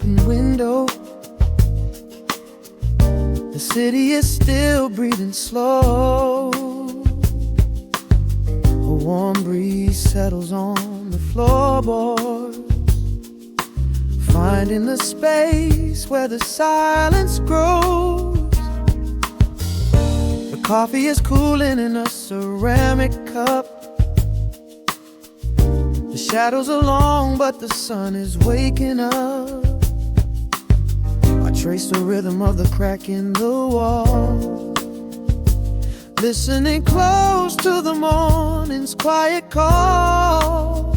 open window. The city is still breathing slow. A warm breeze settles on the floorboards, finding the space where the silence grows. The coffee is cooling in a ceramic cup. The shadows are long, but the sun is waking up. I trace the rhythm of the crack in the wall, listening close to the morning's quiet call.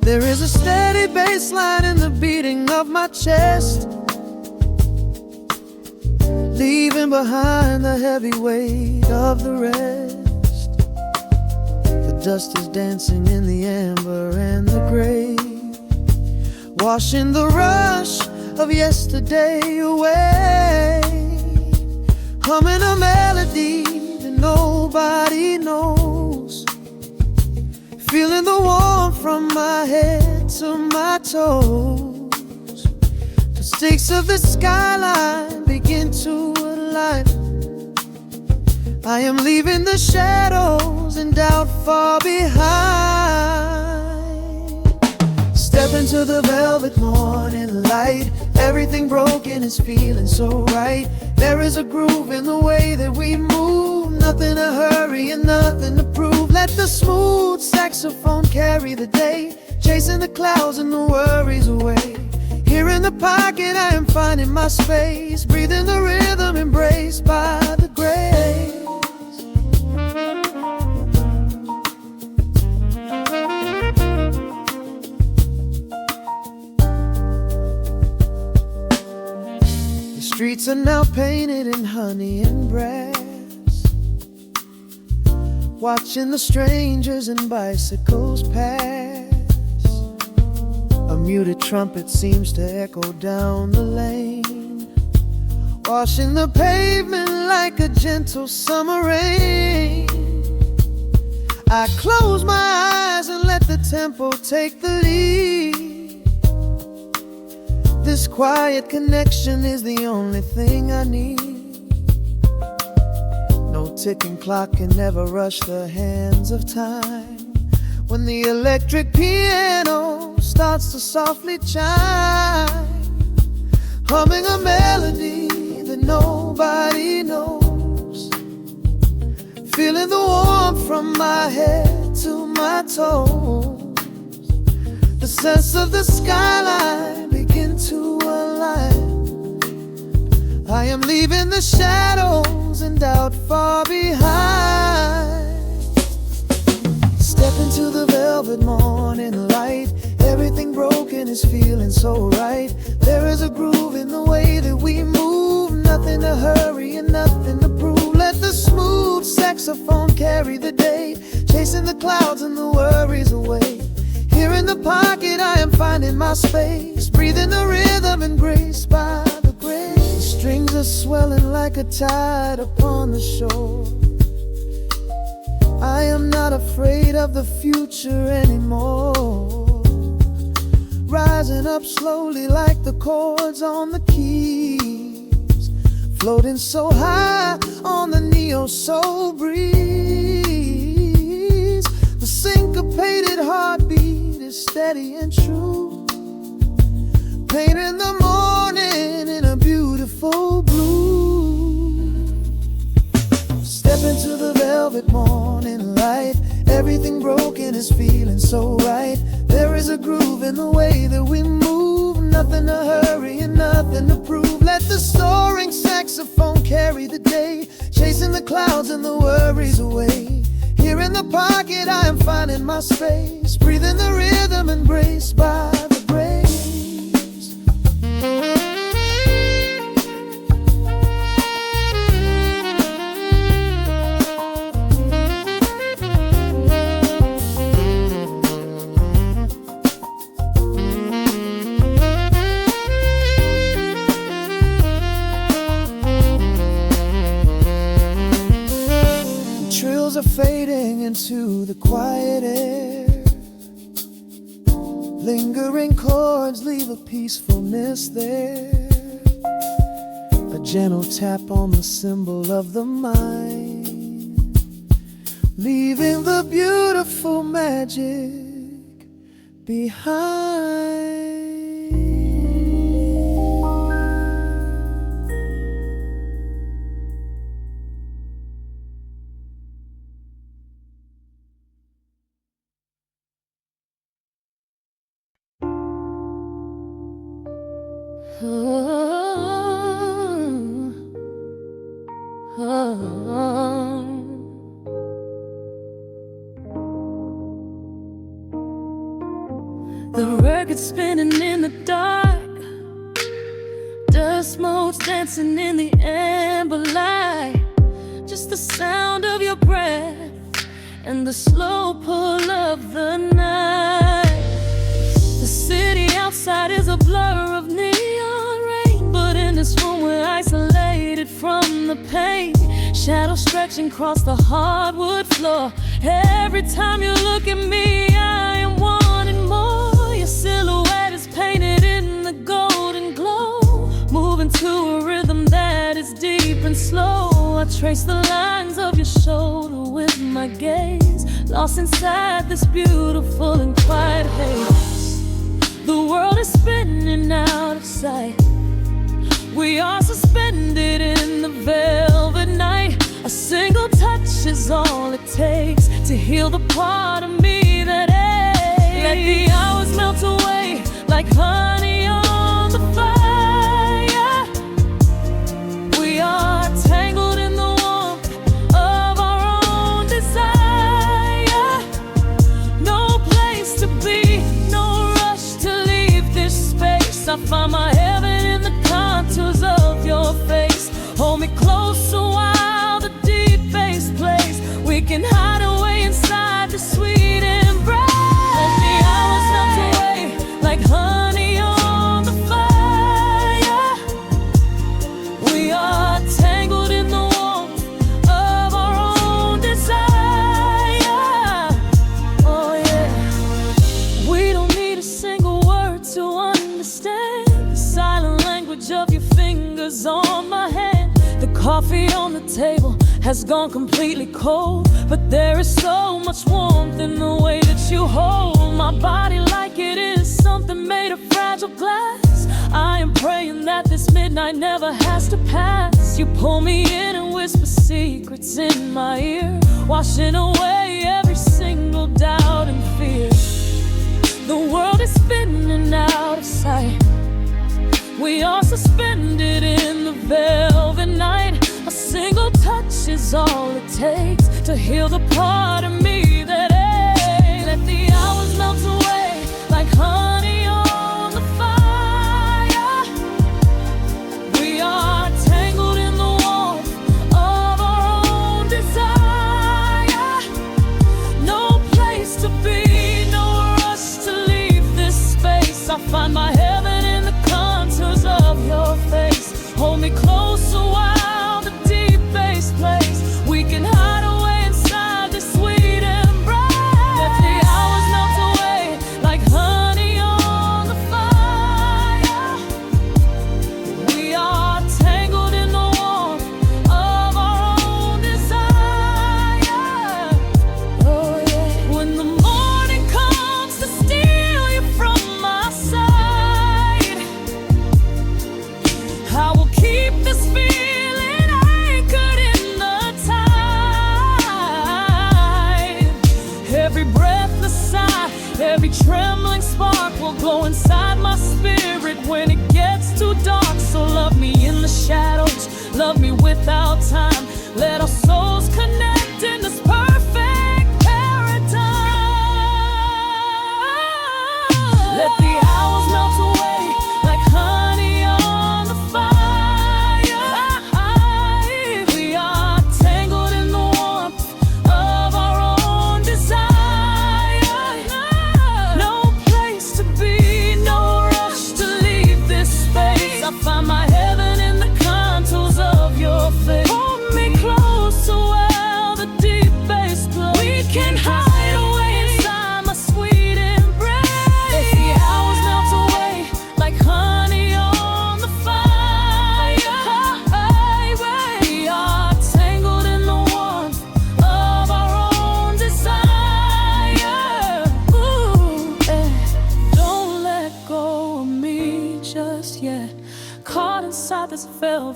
There is a steady bass line in the beating of my chest, leaving behind the heavy weight of the rest. The dust is dancing in the amber and the gray, washing the rush of yesterday away. Humming a melody that nobody knows, feeling the warmth from my head to my toes. The stakes of the skyline begin to align. I am leaving the shadows and doubt far behind. Step into the velvet morning light. Everything broken is feeling so right. There is a groove in the way that we move. Nothing to hurry and nothing to prove. Let the smooth saxophone carry the day, chasing the clouds and the worries away. Here in the pocket I am finding my space, breathing the rhythm embraced by the grace. The streets are now painted in honey and brass, watching the strangers and bicycles pass. A muted trumpet seems to echo down the lane, washing the pavement like a gentle summer rain. I close my eyes and let the tempo take the lead. This quiet connection is the only thing I need. No ticking clock can never rush the hands of time. When the electric piano starts to softly chime, humming a melody that nobody knows, feeling the warmth from my head to my toes. The sense of the skyline begin to align. I am leaving the shadows and doubt far behind. Step into the velvet morning light. Everything broken is feeling so right. There is a groove in the way that we move. Nothing to hurry and nothing to prove. Let the smooth saxophone carry the day, chasing the clouds and the worries away. Here in the pocket I am finding my space, breathing the rhythm and grace by the grace. The strings are swelling like a tide upon the shore. I am not afraid of the future anymore. Rising up slowly like the chords on the keys, floating so high on the neo-soul breeze. The syncopated heartbeat is steady and true, painting the morning in a beautiful blue. Step into the velvet morning light. Everything broken is feeling so right. There is a groove in the way that we move. Nothing to hurry and nothing to prove. Let the soaring saxophone carry the day, chasing the clouds and the worries away. Here in the pocket I am finding my space, breathing the rhythm embraced by the grace. Trills are fading into the quiet air. Lingering chords leave a peacefulness there, a gentle tap on the symbol of the mind, leaving the beautiful magic behind. The record spinning in the dark, dust motes dancing in the amber light. Just the sound of your breath and the slow pull of the night. The city outside is a blur of neon rain, but in this room we're isolated from the pain. Shadows stretching across the hardwood floor. Every time you look at me, I am wanting more. Your silhouette is painted in the golden glow, moving to a rhythm that is deep and slow. I trace the lines of your shoulder with my gaze, lost inside this beautiful and quiet haze. The world is spinning out of sight. We are suspended in the velvet night. A single touch is all it takes to heal the part of me that aches. Let the hours melt away like honey on the fire. We are tangled in the warmth of our own desire. No place to be, no rush to leave this space. I find my heaven in the contours of your face. Hold me close a while the deep bass plays. We can hide away inside the sweet embrace. Let the hours melt away like honey on the fire. We are tangled in the warmth of our own desire. Oh yeah. We don't need a single word to understand the silent language of your fingers on my hand. The coffee on the table has gone completely cold, but there is so much warmth in the way that you hold my body like it is something made of fragile glass. I am praying that this midnight never has to pass. You pull me in and whisper secrets in my ear, washing away every single doubt and fear. The world is spinning out of sight. We are suspended in the velvet night. A single touch is all it takes to heal the part of me that aches. Let the hours melt away like honey on the fire. We are tangled in the warmth of our own desire. No place to be, no rush to leave this space. I find my heaven in the contours of your face. Hold me close a while the deep bass plays. We can hide away inside this sweet embrace. Let the hours melt away like honey on the fire. We are tangled in the warmth of our own desire. Oh yeah. When the morning comes to steal you from my side, I will keep this feeling anchored in the tide. Every breathless sigh, every trembling spark will glow inside my spirit when it gets too dark. So love me in the shadows, love me without time. Let our souls connect in this perfect paradise. Let the hours melt away like honey on the fire. We are tangled in the warmth of our own desire. No place to be, no rush to leave this space. I find my heaven in the contours of your face. Hold me close so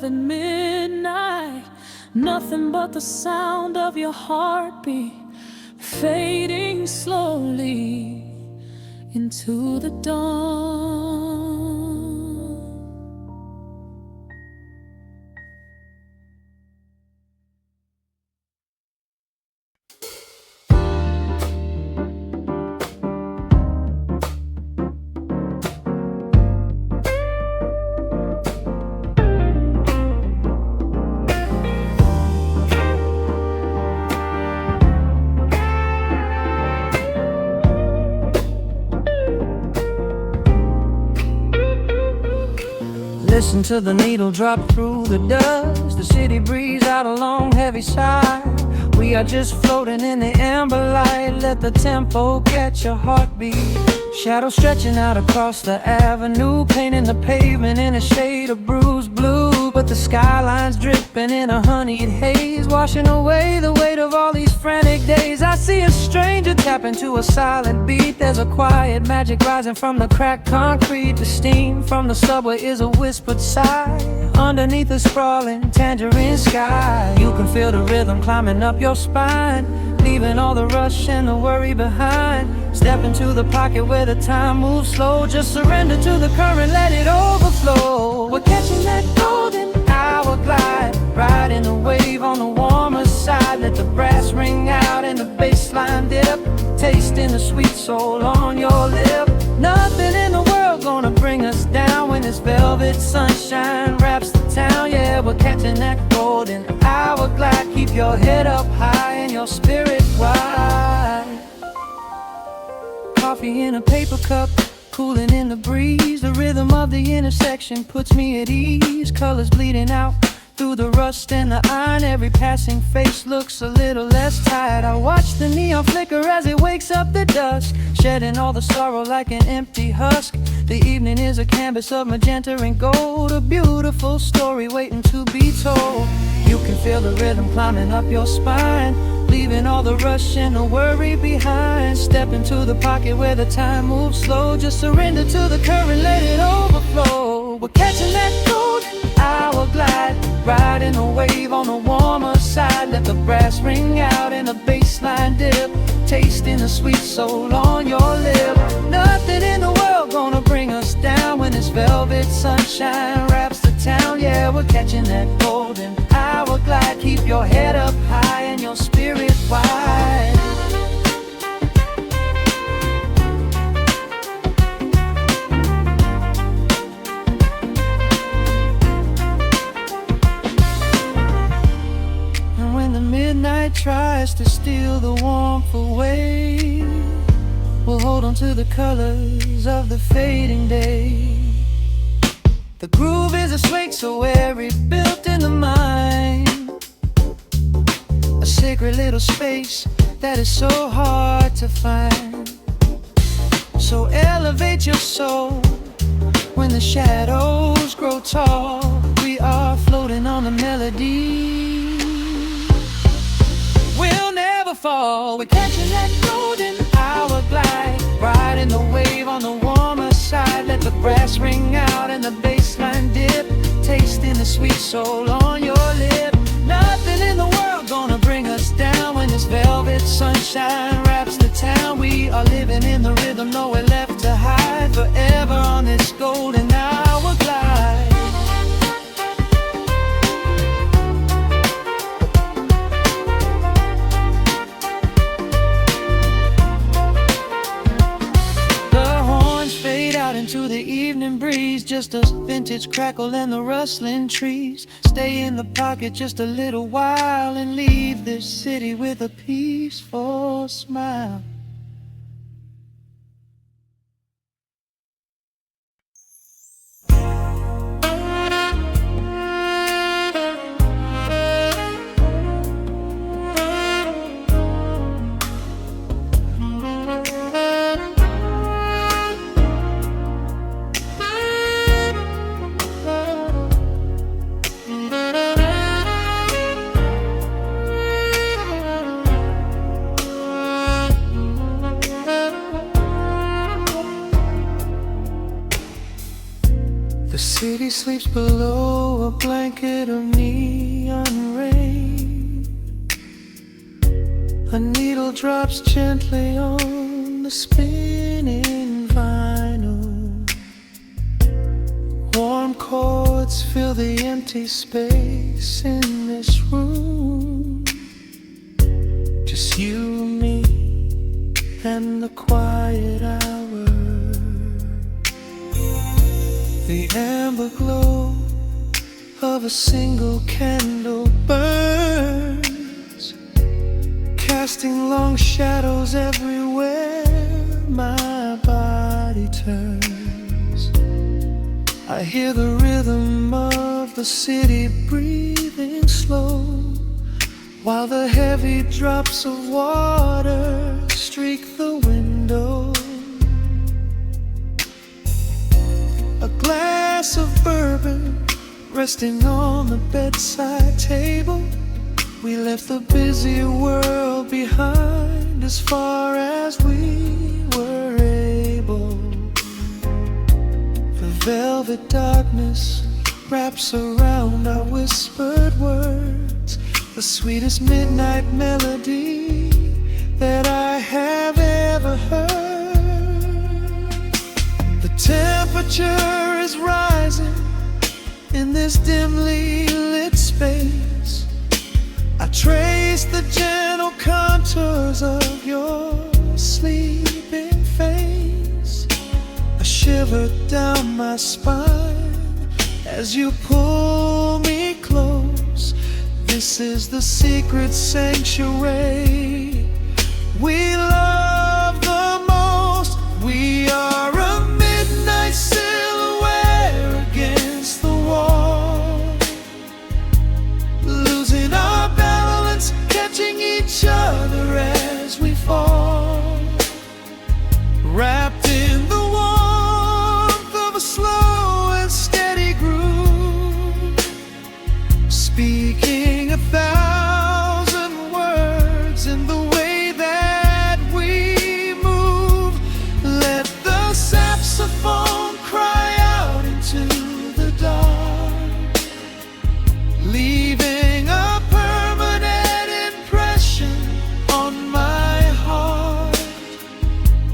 at midnight. Nothing but the sound of your heartbeat fading slowly into the dawn. Listen to the needle drop through the dust. The city breathes out a long heavy sigh. We are just floating in the amber light. Let the tempo catch your heartbeat. Shadows stretching out across the avenue, painting the pavement in a shade of bruised blue. But the skyline's dripping in a honeyed haze, washing away the weight of all these frantic days. I see a stranger tap into a silent beat. There's a quiet magic rising from the cracked concrete. The steam from the subway is a whispered sigh underneath the sprawling tangerine sky. You can feel the rhythm climbing up your spine, leaving all the rush and the worry behind. Step into the pocket where the time moves slow. Just surrender to the current, let it overflow. We're catching that golden hour glide, riding a wave on the warmer side. Let the brass ring out and the bass line dip, tasting the sweet soul on your lip. Nothing in the world gonna bring us down when this velvet sunshine wraps the town. Yeah, we're catching that golden hour glide. Keep your head up high and your spirit wide. Coffee in a paper cup, cooling in the breeze. The rhythm of the intersection puts me at ease. Colors bleeding out through the rust and the iron. Every passing face looks a little less tired. I watch the neon flicker as it wakes up the dusk, shedding all the sorrow like an empty husk. The evening is a canvas of magenta and gold, a beautiful story waiting to be told. You can feel the rhythm climbing up your spine, leaving all the rush and the worry behind. Step into the pocket where the time moves slow. Just surrender to the current, let it overflow. We're catching that golden hour glide, riding a wave on the warmer side. Let the brass ring out and the bass line dip, tasting the sweet soul on your lip. Nothing in the world gonna bring us down when this velvet sunshine wraps the town. Yeah, we're catching that golden hour glide. Keep your head up high and your spirit wide. And when the midnight tries to steal the warmth away, we'll hold on to the colors of the fading day. The groove is a swing so airy, built in the mind, a sacred little space that is so hard to find. So elevate your soul when the shadows grow tall. We are floating on the melody, we'll never fall. We're catching that golden hour glide, riding the wave on the warmer side. Let the brass ring out and the bass line dip, tasting the sweet soul on your lip. Nothing in the world gonna bring us down when this velvet sunshine wraps the town. We are living in the rhythm, nowhere left to hide, forever on this golden hour glide. Into the evening breeze, just a vintage crackle and the rustling trees. Stay in the pocket just a little while and leave this city with a peaceful smile. The city sleeps below a blanket of neon rain. A needle drops gently on the spinning vinyl. Warm chords fill the empty space in this room. Just you, me, and the quiet hour. The amber glow of a single candle burns, casting long shadows everywhere my body turns. I hear the rhythm of the city breathing slow, while the heavy drops of water streak the window. A glass of bourbon resting on the bedside table. We left the busy world behind as far as we were able. The velvet darkness wraps around our whispered words, the sweetest midnight melody that I have ever heard. The temperature is rising in this dimly lit space. I trace the gentle contours of your sleeping face. A shiver down my spine as you pull me close. This is the secret sanctuary we love the most. We are a midnight silhouette against the wall, losing our balance, catching each other as we fall, wrapped in the warmth of a slow and steady groove, speaking 1,000 words in the way that we move. Let the saxophone cry out into the dark, leaving a permanent impression on my heart.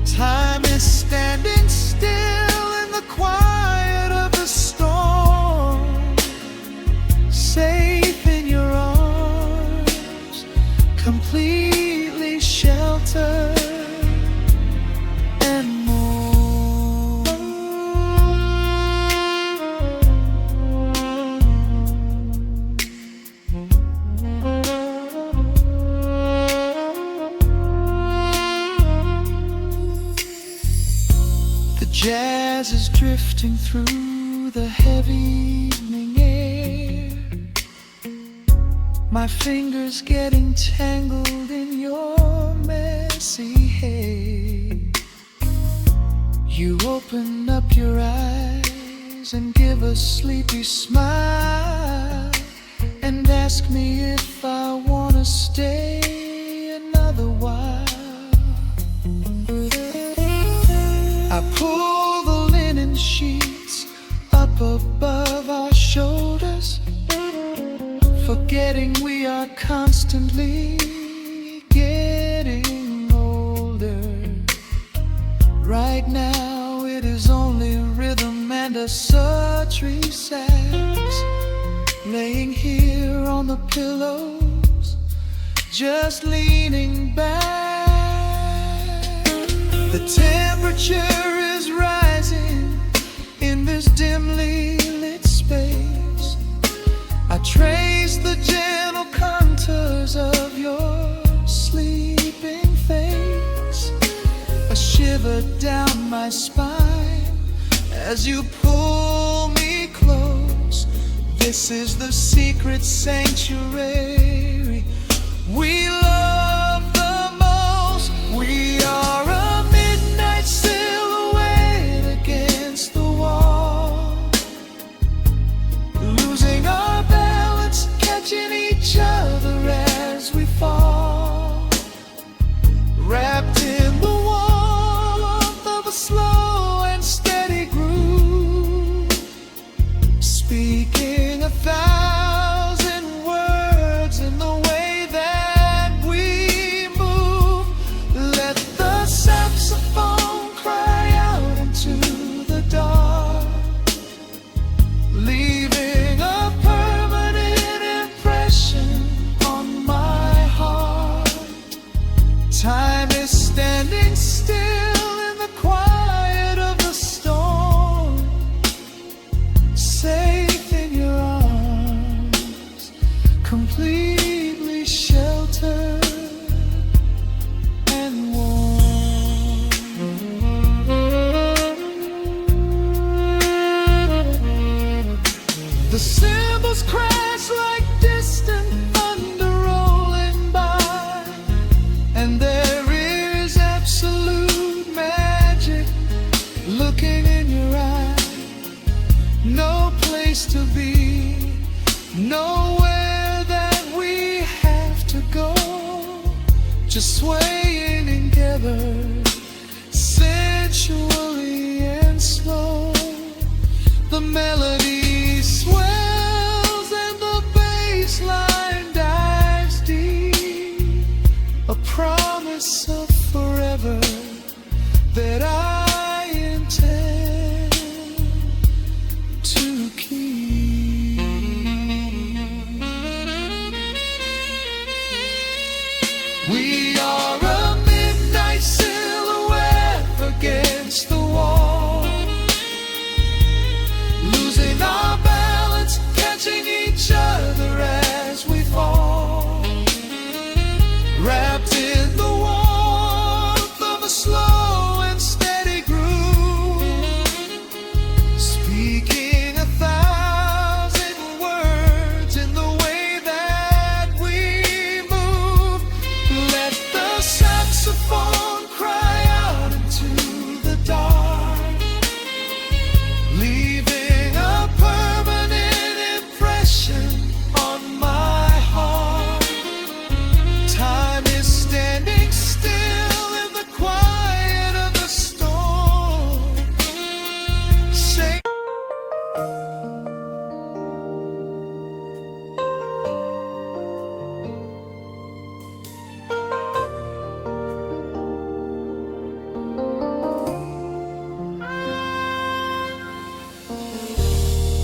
Time is standing still in the quiet of the storm, safe in your arms, completely sheltered and more. The jazz is drifting through the heavy evening air, my fingers getting tangled in your messy hair. You open up your eyes and give a sleepy smile, and ask me if I wanna stay another while. I pull the linen sheets up above our shoulders, forgetting we are constantly getting older. Right now it is only rhythm and a sultry sax, laying here on the pillows, just leaning back. The temperature is rising in this dimly lit space. I trace the gentle contours of your sleeping face. A shiver down my spine as you pull me close. This is the secret sanctuary we love the most. We are a midnight silhouette against the wall, losing our balance, catching each other as we fall, wrapped in the warmth of a slow and steady groove, speaking 1,000 completely sheltered and warm. The cymbals crash like distant thunder rolling by, and there is absolute magic looking in your eye. No place to be, nowhere that we have to go, just swaying together, sensually and slow. The melody swells and the bass line dives deep, a promise of forever that I intend to keep. We are a midnight silhouette against the wall, losing our balance, catching each other as we fall, wrapped in the warmth of a slow and steady groove, speaking 1,000 words in the way that we move. Let the saxophone cry out into the dark, leaving a permanent impression on my heart. Time is standing still in the quiet of the storm. Say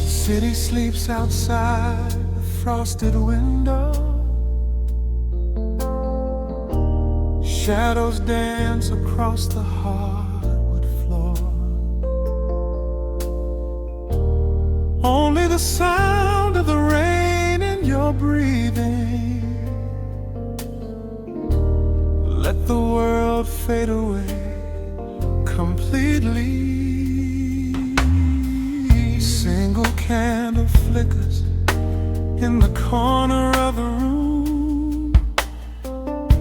city sleeps outside the frosted window. Shadows dance across the hardwood floor. Only the sound of the rain in your breathing. Let the world fade away completely. Single candle flickers in the corner of the room,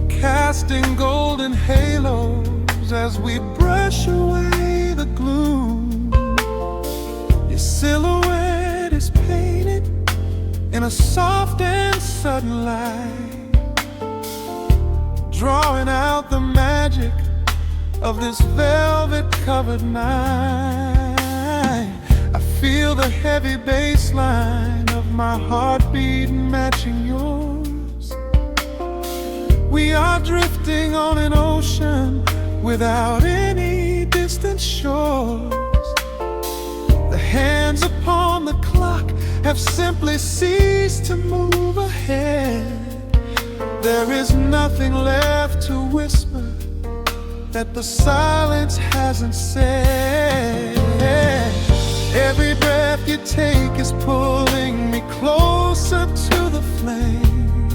casting golden halos as we brush away the gloom. Your silhouette is painted in a soft and sudden light, drawing out the magic of this velvet-covered night. I feel the heavy bass line of my heartbeat matching yours. We are drifting on an ocean without any distant shores. The hands upon the clock have simply ceased to move ahead. There is nothing left to whisper that the silence hasn't said. Every breath you take is pulling me closer to the flame,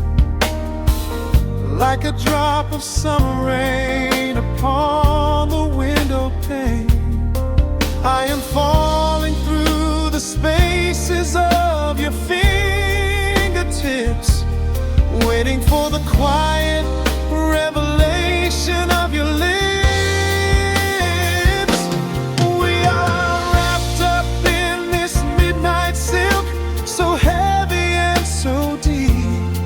like a drop of summer rain upon the window pane. I am falling through the spaces of your fingertips, waiting for the quiet revelation of your lips. We are wrapped up in this midnight silk, so heavy and so deep,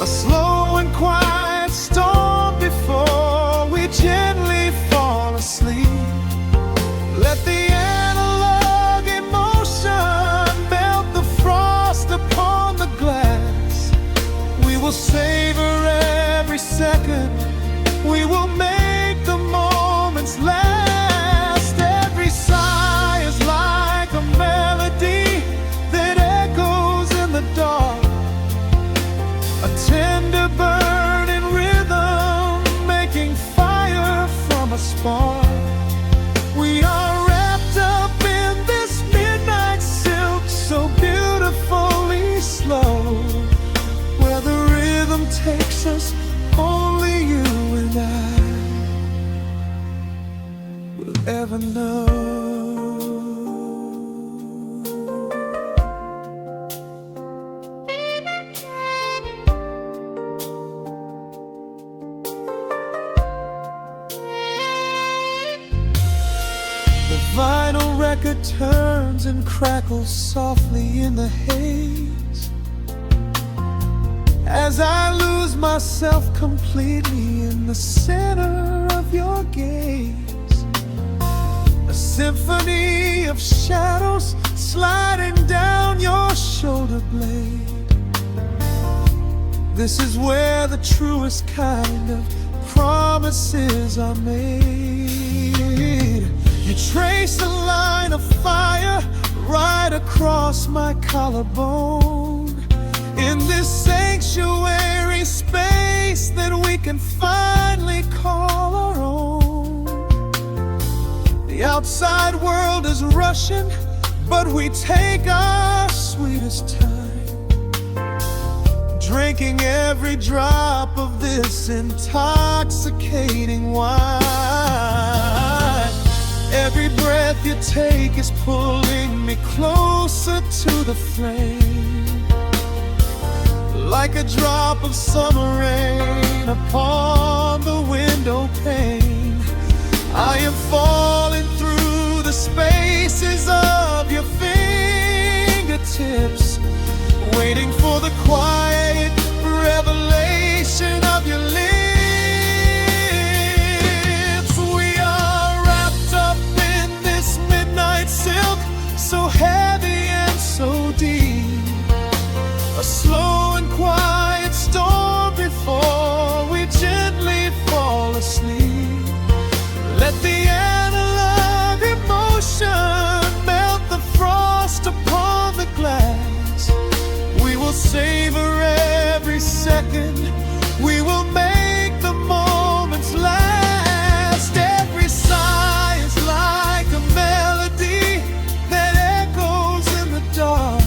a slow and quiet storm before we gently fall asleep. Let the analog emotion melt the frost upon the glass. We will savor every second, we will make the moments last. Every sigh is like a melody that echoes in the dark, a tender burning rhythm making fire from a spark. We are wrapped up in this midnight silk, so beautifully slow. takes us, only you and I will ever know. The vinyl record turns and crackles softly in the haze as I lose myself completely in the center of your gaze. A symphony of shadows sliding down your shoulder blade. This is where the truest kind of promises are made. You trace a line of fire right across my collarbone. In this sanctuary space that we can finally call our own. The outside world is rushing, but we take our sweetest time, drinking every drop of this intoxicating wine. Every breath you take is pulling me closer to the flame, like a drop of summer rain upon the window pane. I am falling through the spaces of your fingertips, waiting for the quiet revelation of your lips. We are wrapped up in this midnight silk, so heavy and so deep. A slow and quiet storm before we gently fall asleep. Let the analog emotion melt the frost upon the glass. We will savor every second. We will make the moments last. Every sigh is like a melody that echoes in the dark.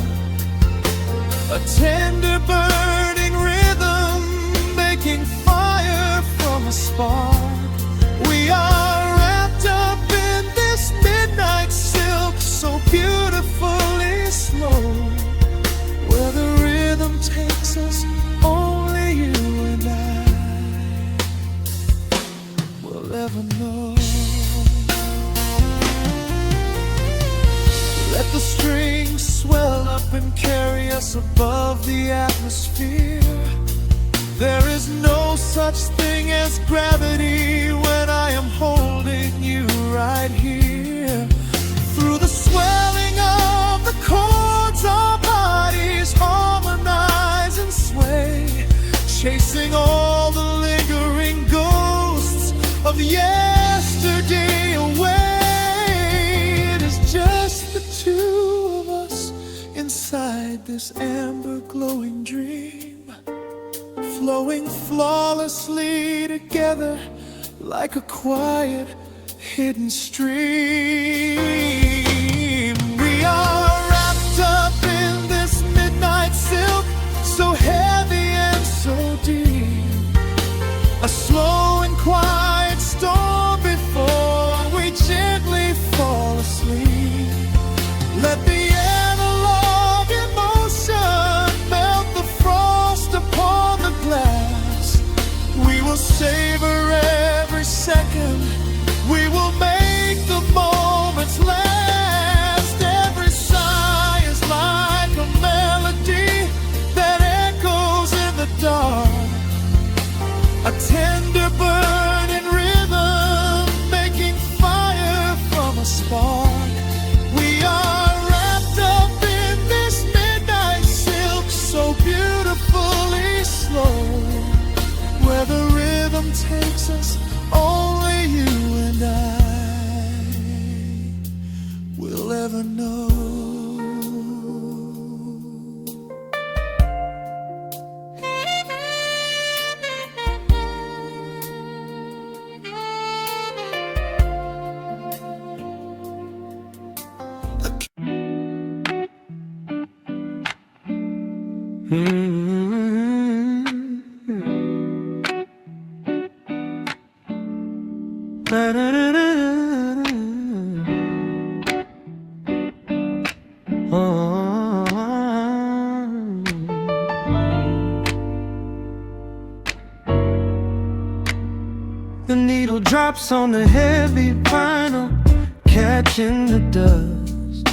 A tender burning rhythm making fire from a spark. We are wrapped up in this midnight silk, so beautifully slow. Where the rhythm takes us, only you and I will ever know. Let the strings swell up and carry us above the atmosphere. There is no such thing as gravity when I am holding you right here. Through the swelling of the chords, our bodies harmonize and sway, chasing all the lingering ghosts of yesterday away. It is just the two of us inside this amber glowing dream, flowing flawlessly together like a quiet hidden stream. We are wrapped up in this midnight silk, so heavy and so deep. A slow and quiet storm before we gently fall asleep. Let the analog emotion melt the frost upon the glass. We will savor every second. We will make the moments last. Every sigh is like a melody that echoes in the dark. A tender burning rhythm making fire from a spark. We are wrapped up in this midnight silk, so beautifully slow. Where the rhythm takes us, only you and I will ever know. The needle drops on the heavy vinyl, catching the dust.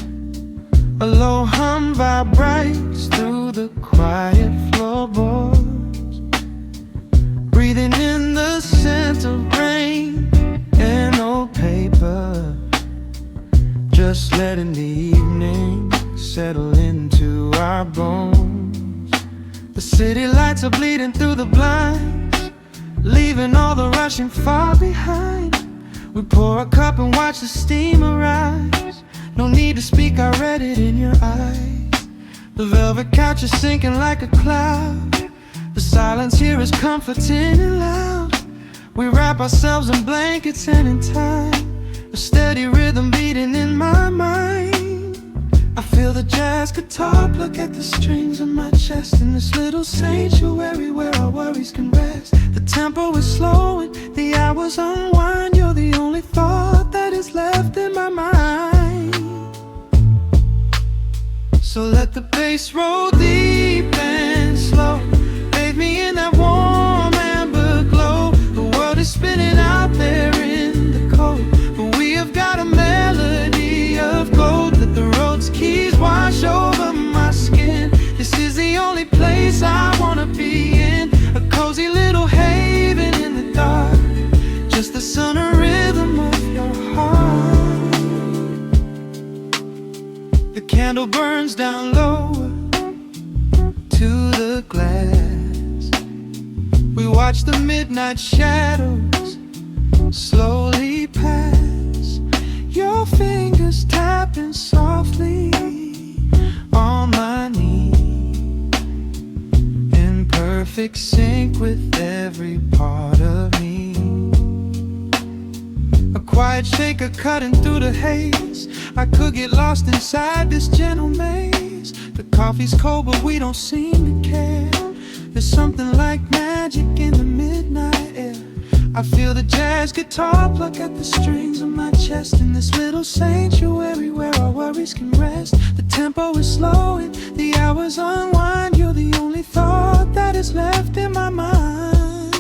A low hum vibrates through the quiet floorboards, breathing in the scent of rain and old paper. Just letting the evening settle into our bones. The city lights are bleeding through the blinds, leaving all the rushing far behind. We pour a cup and watch the steam arise. No need to speak, I read it in your eyes. The velvet couch is sinking like a cloud. The silence here is comforting and loud. We wrap ourselves in blankets and in time, a steady rhythm beating in my mind. I feel the jazz guitar pluck at the strings of my chest, in this little sanctuary where our worries can rest. The tempo is slowing, the hours unwind. You're the only thought that is left in my mind. So let the bass roll deep and slow, bathe me in that warm amber glow. The world is spinning out there in the cold, but we have got a melody of gold. Let the road's keys wash over my skin. This is the only place I wanna be in, a cozy little haven in the dark, just the sun and rhythm of your heart. The candle burns down lower to the glass. We watch the midnight shadows slowly pass. Your fingers tapping softly on my knee, in perfect sync with every part of me. A quiet shaker cutting through the haze. I could get lost inside this gentle maze. The coffee's cold but we don't seem to care. There's something like magic in the midnight air. I feel the jazz guitar pluck at the strings of my chest, in this little sanctuary where our worries can rest. The tempo is slowing, the hours unwind. You're the only thought that is left in my mind.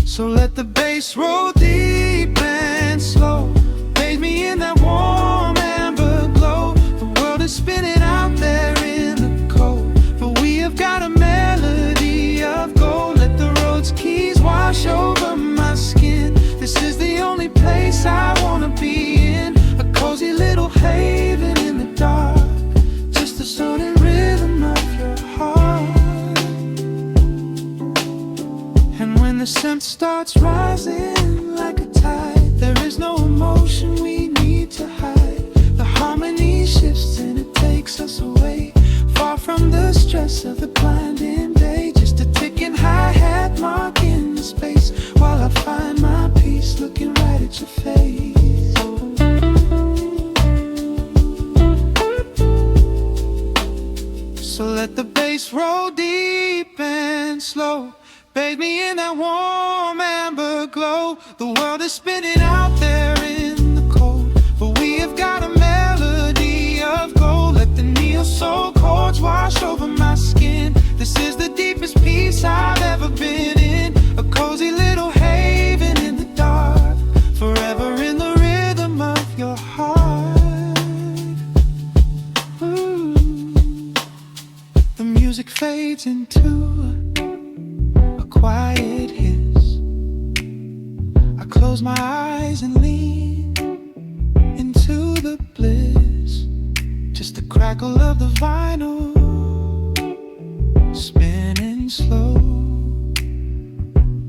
So let the bass roll deep and slow, bathe me in that warm amber glow. The world is spinning out there in the cold, but we have got a melody of gold. Let the road's keys wash over my skin. This is the only place I wanna be in, a cozy little haven in the dark, just the sound and rhythm of your heart. And when the scent starts rising like a tide, there is no emotion we need to hide. The harmony shifts and it takes us away, far from the stress of the blinding day. Just a ticking hi-hat marking the space, while I find my peace looking right at your face. So let the bass roll deep and slow, bathe me in that warm amber glow. The world is spinning out there in the cold, but we have got a melody of gold. Let the neo soul chords wash over my skin. This is the deepest peace I've ever been in, a cozy little haven in the dark, forever in the rhythm of your heart. Ooh. The music fades into a quiet hiss. I close my eyes and lean into the bliss, just the crackle of the vinyl spinning slow,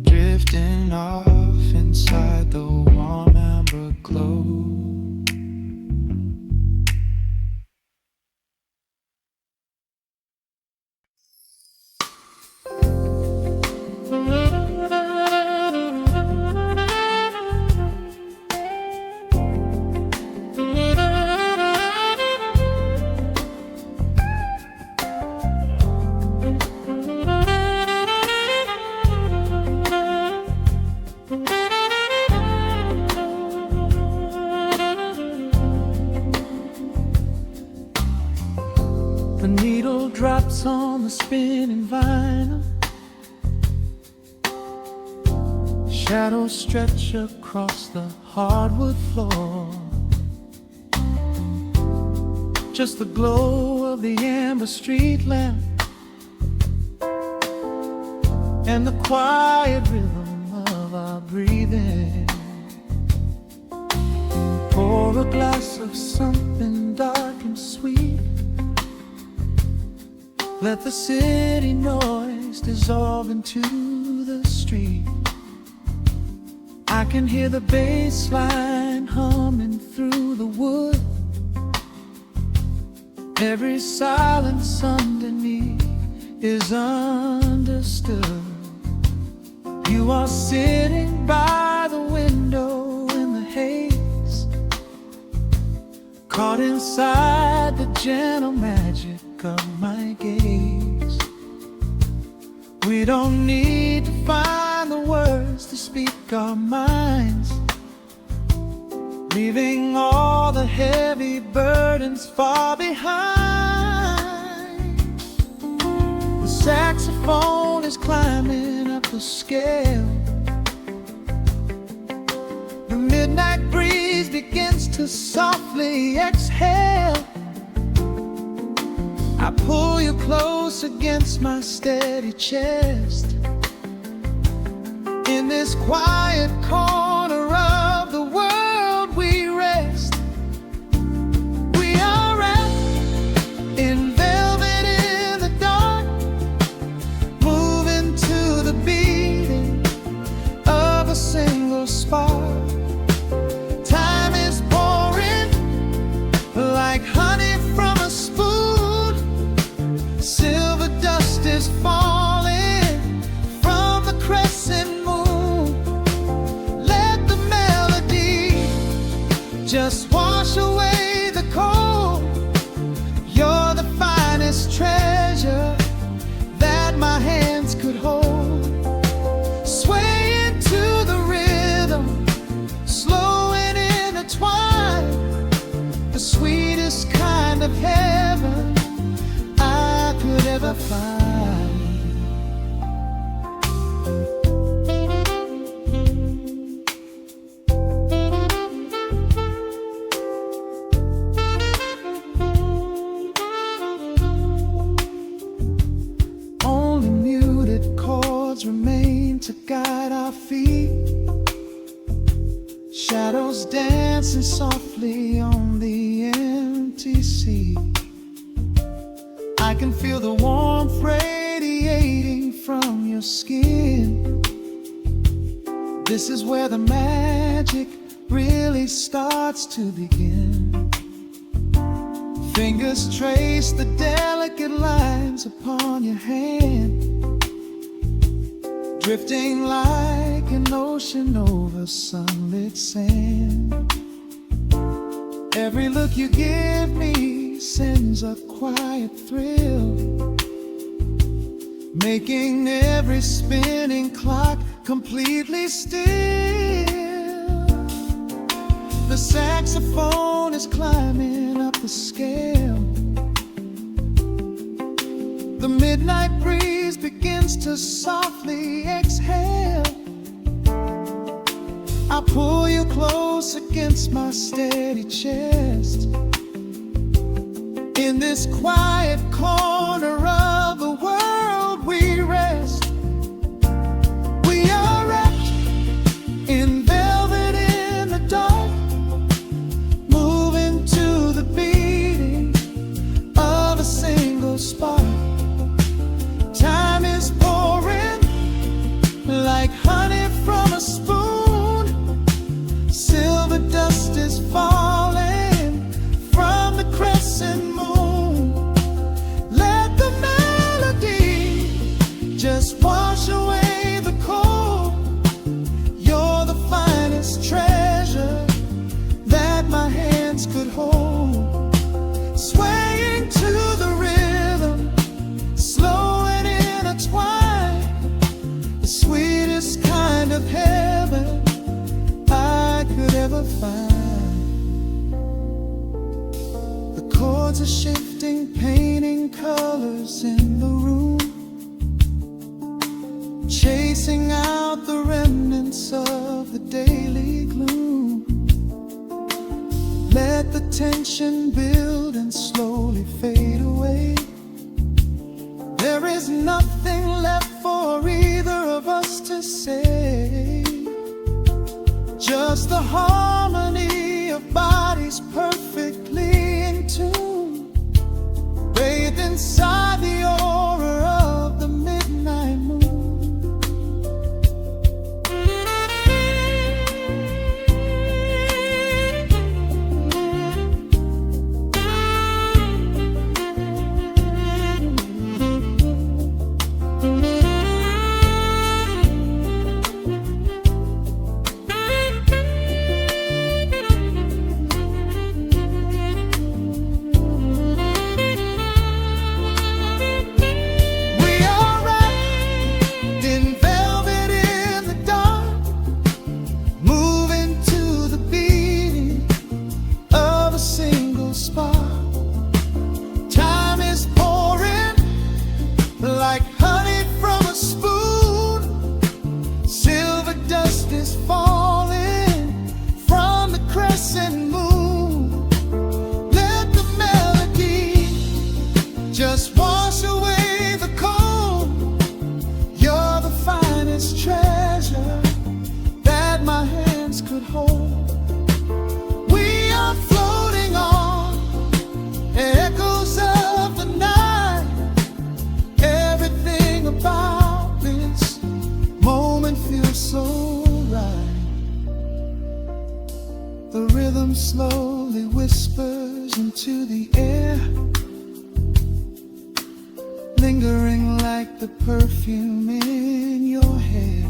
drifting off inside the warm amber glow. on the spinning vinyl. Shadows stretch across the hardwood floor. Just the glow of the amber street lamp and the quiet rhythm of our breathing. Pour a glass of something dark and sweet. Let the city noise dissolve into the street. I can hear the bass line humming through the wood. Every silence underneath is understood. You are sitting by the window in the haze, caught inside the gentle magic of my gaze. We don't need to find the words to speak our minds, leaving all the heavy burdens far behind. The saxophone is climbing up the scale. The midnight breeze begins to softly exhale. I pull you close against my steady chest. In this quiet corner of the world we rest. We are wrapped in velvet in the dark, moving to the beating of a single spark. Time is pouring like honey from a spoon. Silver dust is falling from the crescent moon. Let the melody just wash away the cold. You're the finest treasure that my hands could hold. Swaying to the rhythm, slow and intertwined. The sweetest kind of heaven I could ever find. Only muted chords remain to guide our feet. Shadows dancing softly on the empty sea. I can feel the warmth radiating from your skin. This is where the magic really starts to begin. Fingers trace the delicate lines upon your hand, drifting like an ocean over sunlit sand. Every look you give me sends a quiet thrill, making every spinning clock completely still. The saxophone is climbing up the scale. The midnight breeze begins to softly exhale. I pull you close against my steady chest. In this quiet corner of the world we rest. We are wrapped in velvet in the dark, moving to the beating of a single spark. Time is pouring like honey from a spoon. Silver dust is falling from the crescent moon. Let the chasing out the remnants of the daily gloom. Let the tension build and slowly fade away. There is nothing left for either of us to say, just the harmony of bodies perfectly in tune, bathed inside the aura of the midnight moon. Just wash away the cold. You're the finest treasure that my hands could hold. We are floating on echoes of the night. Everything about this moment feels so right. The rhythm slowly whispers into the air, lingering like the perfume in your hair.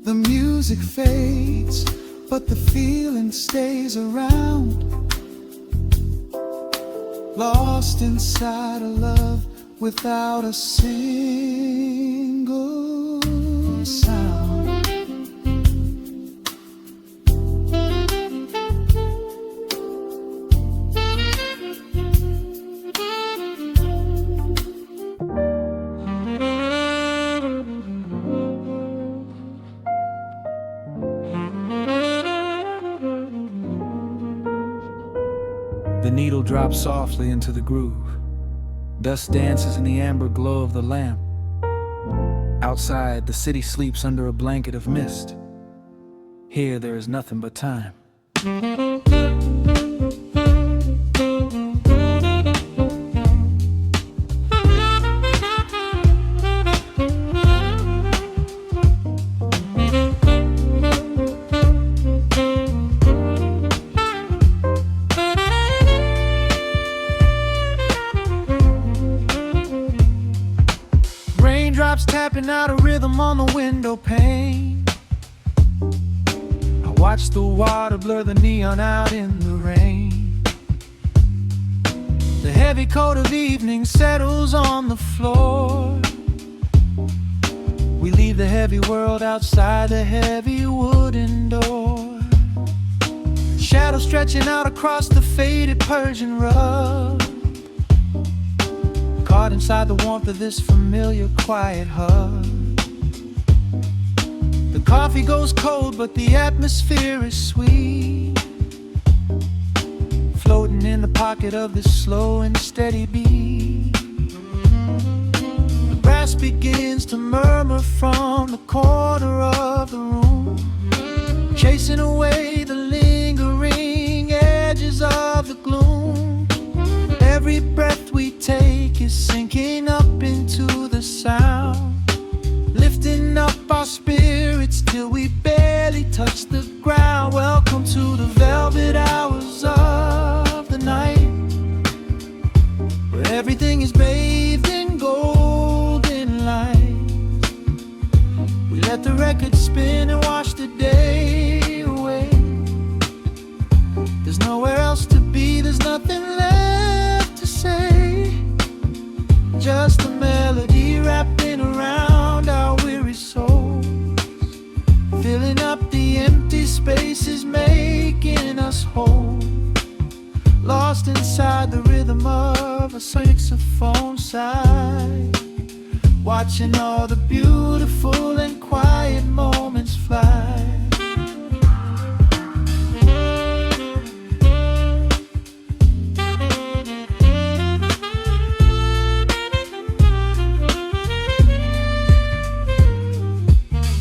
The music fades, but the feeling stays around, lost inside a love without a single sound. The needle drops softly into the groove. Dust dances in the amber glow of the lamp. Outside, the city sleeps under a blanket of mist. Here, there is nothing but time. Raindrops tapping out a rhythm on the window pane. I watch the water blur the neon out in the rain. The heavy coat of evening settles on the floor. We leave the heavy world outside the heavy wooden door. Shadows stretching out across the faded Persian rug, caught inside the warmth of this familiar quiet hug. The coffee goes cold, but the atmosphere is sweet, floating in the pocket of this slow and steady beat. The brass begins to murmur from the corner of the room, chasing away the lingering edges of the gloom. Every breath we take is sinking up into the sound, lifting up our spirits till we barely touch the ground. Welcome to the velvet hours of the night, where everything is bathed in golden light. We let the record spin and wash the day away. There's nowhere else to be, there's nothing left to say, just a melody wrapping around our weary souls, filling up the empty spaces, making us whole. Lost inside the rhythm of a saxophone sigh, watching all the beautiful and quiet moments fly.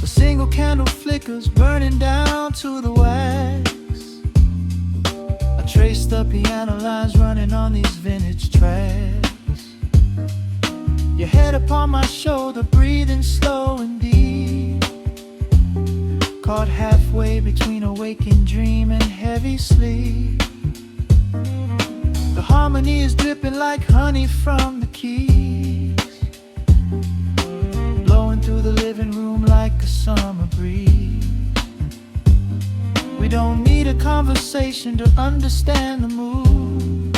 A single candle flickers, burning down to the wax. I trace the piano lines running on these vintage tracks. Your head upon my shoulder, breathing slow and deep, caught halfway between a waking dream and heavy sleep. The harmony is dripping like honey from the keys, blowing through the living room like a summer breeze. We don't need a conversation to understand the mood,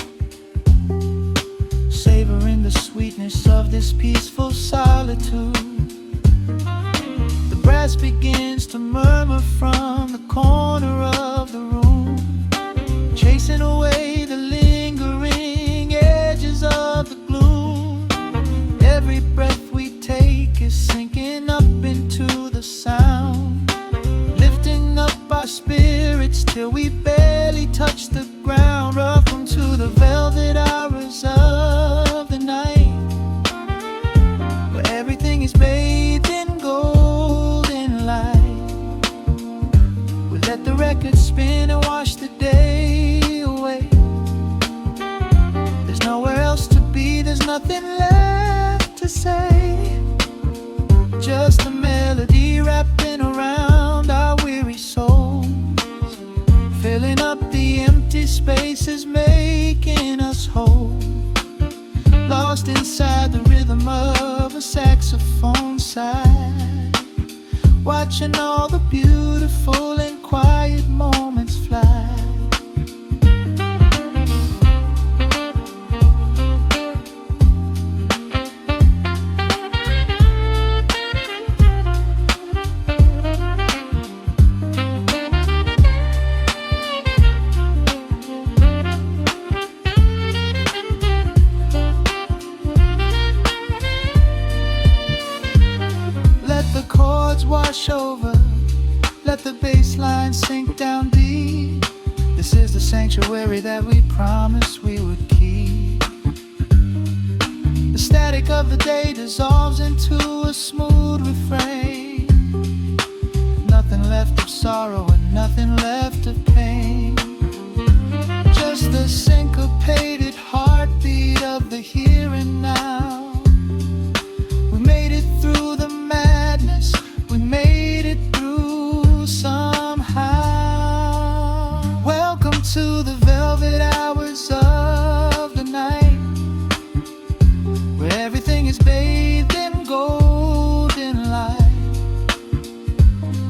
savoring the sweetness of this peaceful solitude. The brass begins to murmur from the corner of the room, chasing away the lingering edges of the gloom. Every breath we take is sinking up into the sound, lifting up our spirits till we barely touch the ground. Welcome to the velvet hours of the night, where everything is bathed in golden light. We let the record spin and wash the day away. There's nowhere else to be, there's nothing left to say. Just a melody wrapping around our weary souls, filling up the empty spaces, making us whole. Lost inside the rhythm of a saxophone sigh, watching all the beautiful and quiet moments fly. Wash over, let the bass line sink down deep. This is the sanctuary that we promised we would keep. The static of the day dissolves into a smooth refrain. Nothing left of sorrow and nothing left of pain, just the syncopated heartbeat of the here and now. We made it through the madness, we made it through somehow. Welcome to the velvet hours of the night, where everything is bathed in golden light.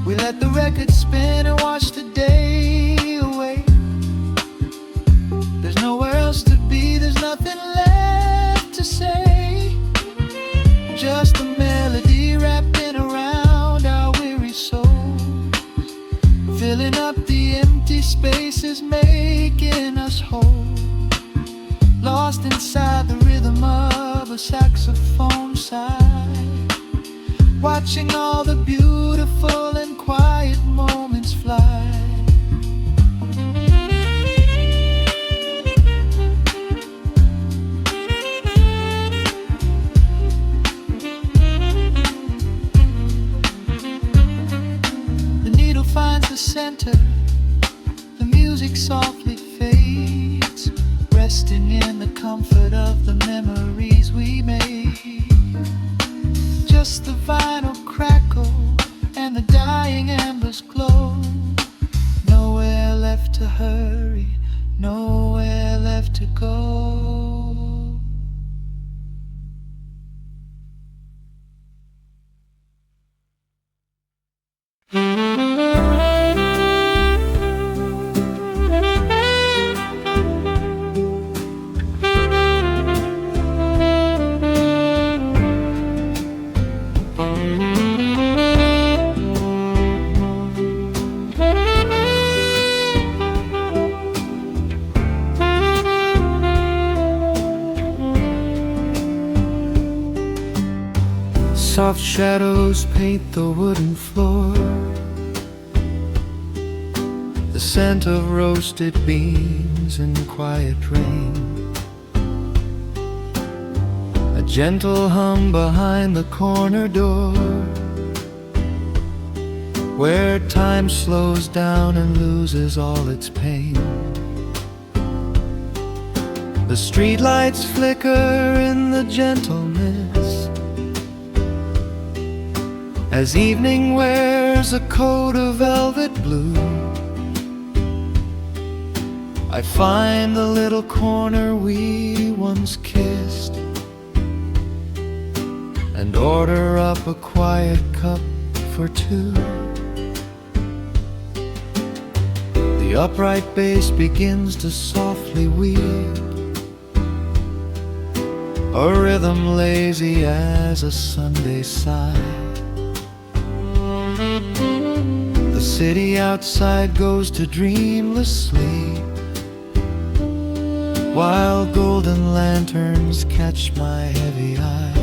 We let the record spin and wash the day away. There's nowhere else to be, there's nothing left to say. Just a melody wrapping around our weary souls, filling up the empty spaces, making us whole. Lost inside the rhythm of a saxophone sigh, watching all the beautiful and quiet moments fly. Finds the center, the music softly fades, resting in the comfort of the memories we made. Just the vinyl crackle and the dying embers glow. Nowhere left to hurry, nowhere left to go. Soft shadows paint the wooden floor. The scent of roasted beans in quiet rain. A gentle hum behind the corner door, where time slows down and loses all its pain. The streetlights flicker in the gentle mist, as evening wears a coat of velvet blue. I find the little corner we once kissed, and order up a quiet cup for two. The upright bass begins to softly weave, a rhythm lazy as a Sunday sigh. The city outside goes to dreamless sleep, while golden lanterns catch my heavy eye.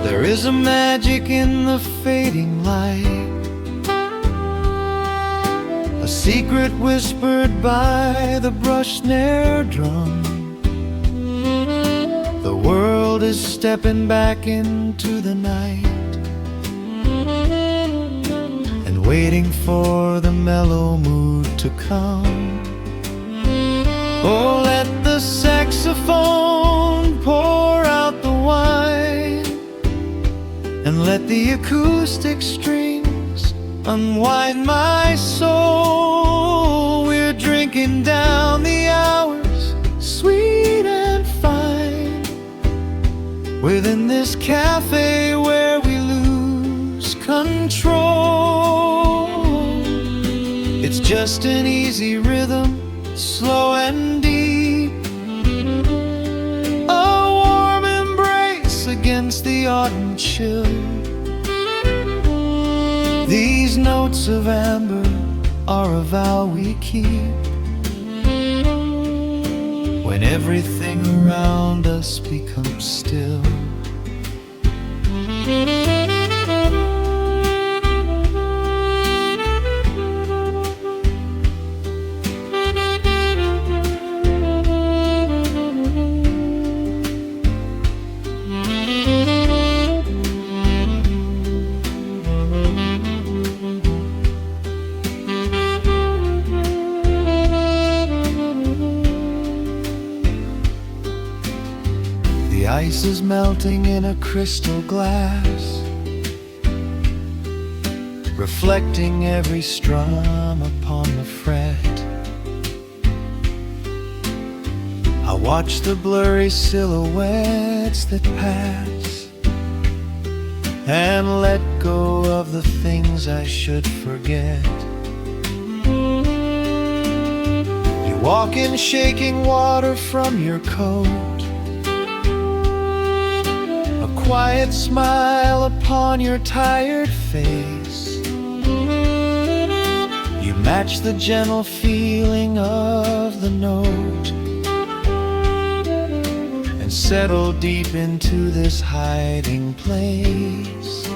There is a magic in the fading light, a secret whispered by the brush snare drum. The world is stepping back into the night, and waiting for the mellow mood to come. Oh, let the saxophone pour out the wine, and let the acoustic strings unwind my soul. We're drinking down the hours, sweet and fine, within this cafe where we lose control. It's just an easy rhythm, slow and deep, a warm embrace against the autumn chill. These notes of amber are a vow we keep, when everything around us becomes still. The ice is melting in a crystal glass, reflecting every strum upon the fret. I watch the blurry silhouettes that pass, and let go of the things I should forget. You walk in shaking water from your coat, quiet smile upon your tired face. You match the gentle feeling of the note, and settle deep into this hiding place.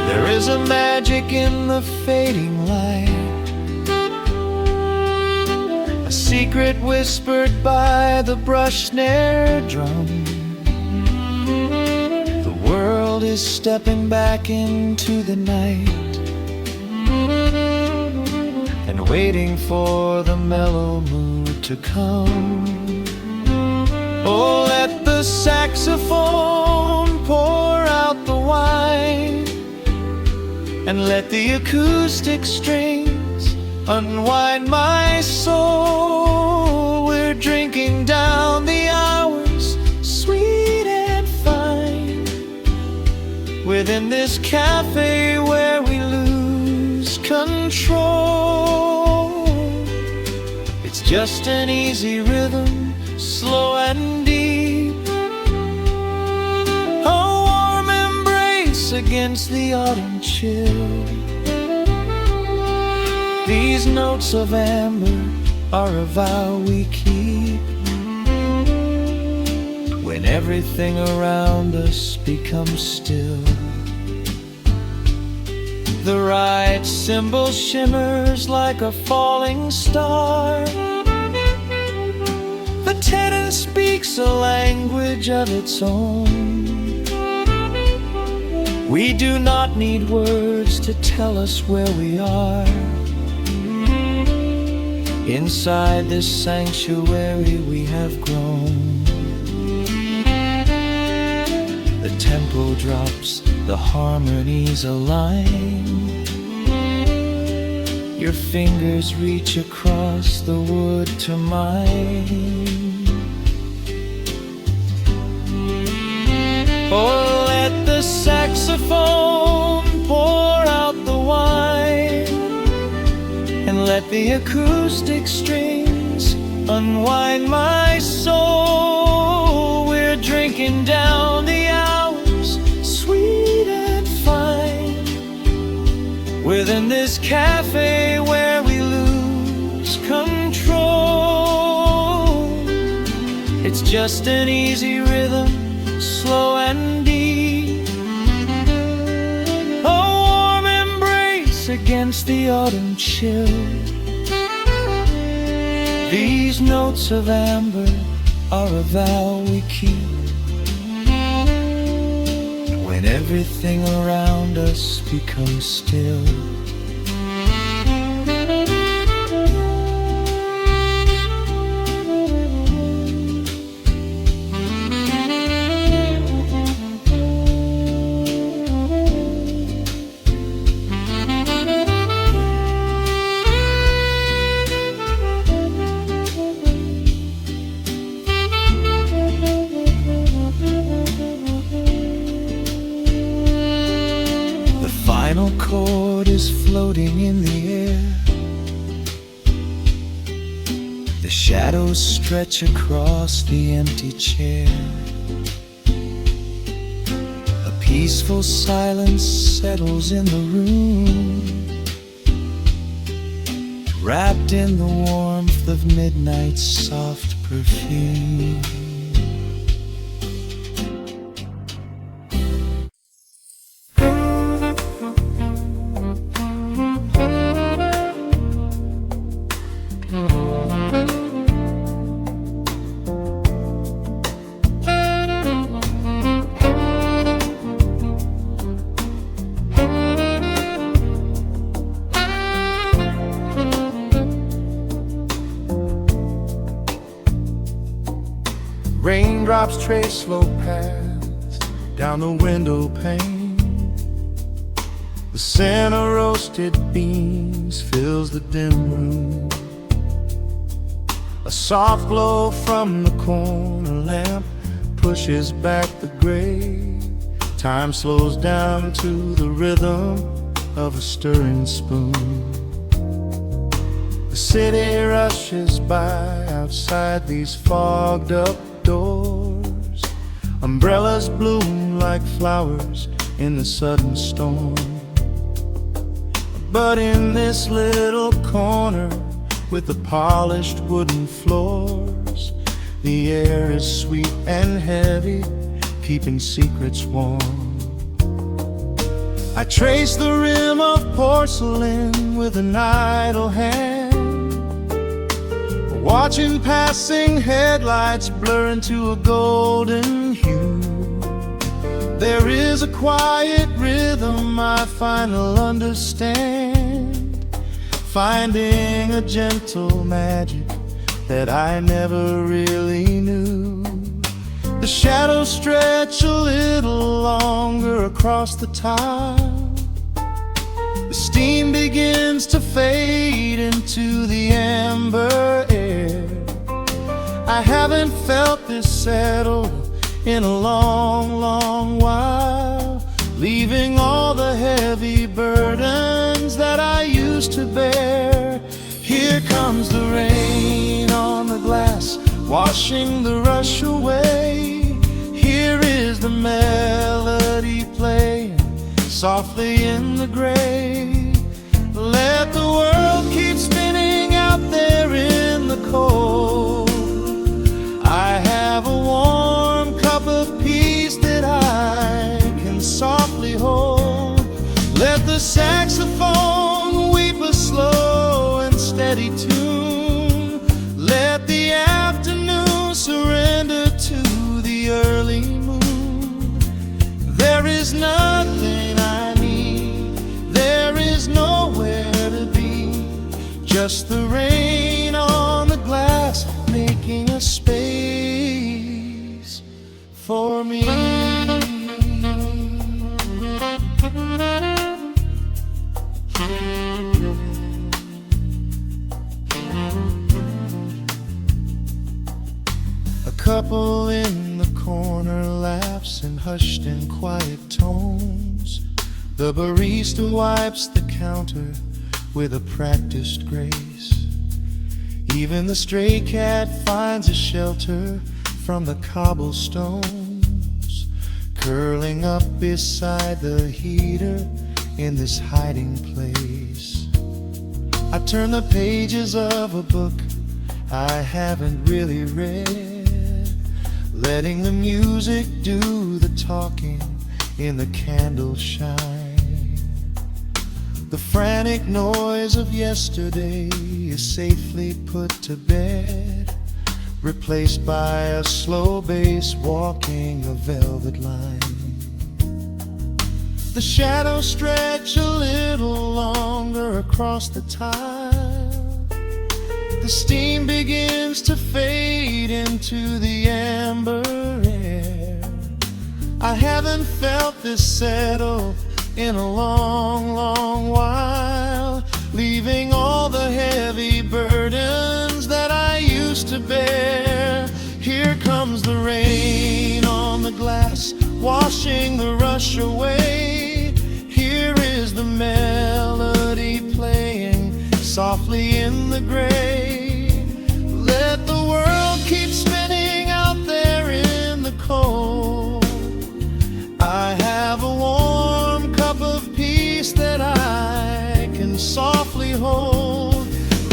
There is a magic in the fading light, a secret whispered by the brush snare drum. The world is stepping back into the night, and waiting for the mellow mood to come. Oh, let the saxophone pour out the wine, and let the acoustic strings unwind my soul. We're drinking down the hours, sweet and fine, within this cafe where we lose control. It's just an easy rhythm, slow and deep, a warm embrace against the autumn chill. These notes of amber are a vow we keep, everything around us becomes still. The right symbol shimmers like a falling star. The tenor speaks a language of its own. We do not need words to tell us where we are. Inside this sanctuary we have grown. The tempo drops, the harmonies align. Your fingers reach across the wood to mine. Oh, let the saxophone pour out the wine, and let the acoustic strings unwind my soul. We're drinking down the hours, sweet and fine, within this cafe where we lose control. It's just an easy rhythm, slow and deep, a warm embrace against the autumn chill. These notes of amber are a vow we keep. When everything around us becomes still. Final chord is floating in the air. The shadows stretch across the empty chair. A peaceful silence settles in the room, wrapped in the warmth of midnight's soft perfume. Raindrops trace slow paths down the window pane. The scent of roasted beans fills the dim room. A soft glow from the corner lamp pushes back the gray. Time slows down to the rhythm of a stirring spoon. The city rushes by outside these fogged up doors. Umbrellas bloom like flowers in the sudden storm. But in this little corner with the polished wooden floors, the air is sweet and heavy, keeping secrets warm. I trace the rim of porcelain with an idle hand, watching passing headlights blur into a golden hue. There is a quiet rhythm I finally understand, finding a gentle magic that I never really knew. The shadows stretch a little longer across the tile. The steam begins to fade into the amber air. I haven't felt this settled in a long, long while, leaving all the heavy burdens that I used to bear. Here comes the rain on the glass, washing the rush away. Here is the melody playing softly in the gray. Let the world keep spinning out there in the cold. I have a warm cup of the saxophone weep a slow and steady tune. Let the afternoon surrender to the early moon. There is nothing I need, there is nowhere to be, just the rain on the glass making a space for me. A couple in the corner laughs in hushed and quiet tones. The barista wipes the counter with a practiced grace. Even the stray cat finds a shelter from the cobblestones, curling up beside the heater in this hiding place. I turn the pages of a book I haven't really read, letting the music do the talking in the candle shine. The frantic noise of yesterday is safely put to bed, replaced by a slow bass walking a velvet line. The shadows stretch a little longer across the tile. The steam begins to fade into the amber air. I haven't felt this settle in a long, long while, leaving all the heavy burdens that I used to bear. Here comes the rain on the glass, washing the rush away. Here is the melody playing softly in the gray. Let the world keep spinning out there in the cold. I have a warm cup of peace that I can softly hold.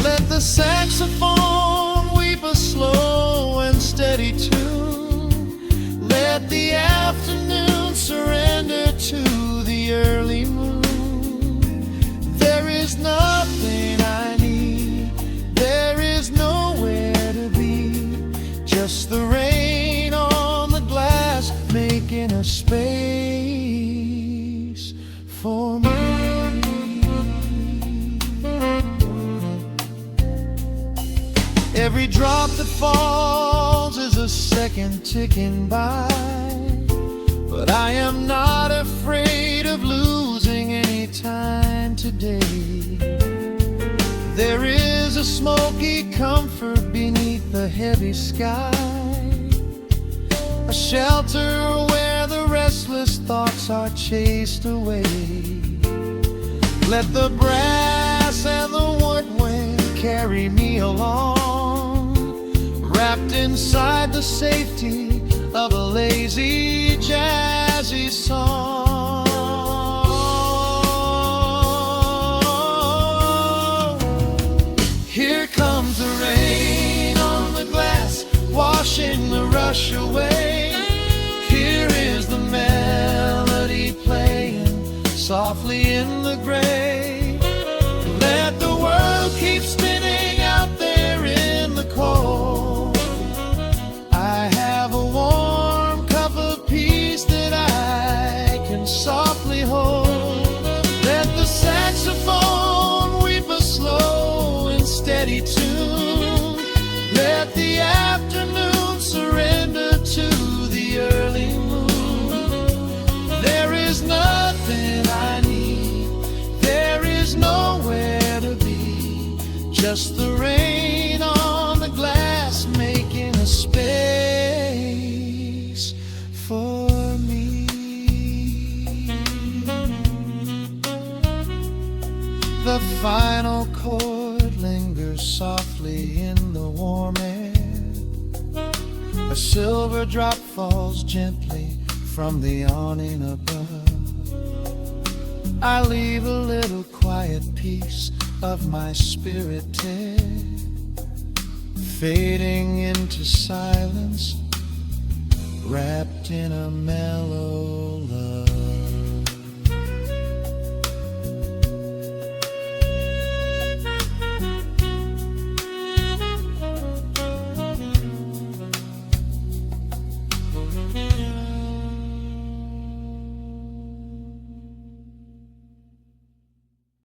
Let the saxophone weep a slow and steady tune. Let the afternoon surrender to the early moon. There is nothing I need, there is nowhere to be, just the rain on the glass making a space for me. Every drop that falls is a second ticking by, but I am not afraid of losing any time today. There is a smoky comfort beneath the heavy sky, a shelter where the restless thoughts are chased away. Let the brass and the woodwind carry me along, wrapped inside the safety of a lazy, jazzy song. Here comes the rain on the glass, washing the rush away. Here is the melody playing softly in the gray. Let the world keep spinning out there in the cold. I have a warm cup of peace that I can softly hold. Let the saxophone weep a slow and steady tune. Let the afternoon surrender to the early moon. There is nothing I need, there is nowhere to be, just the rain on the glass making a space for me. The final chord lingers softly in the warm air. A silver drop falls gently from the awning above. I leave a little quiet piece of my spirit dead, fading into silence, wrapped in a melody.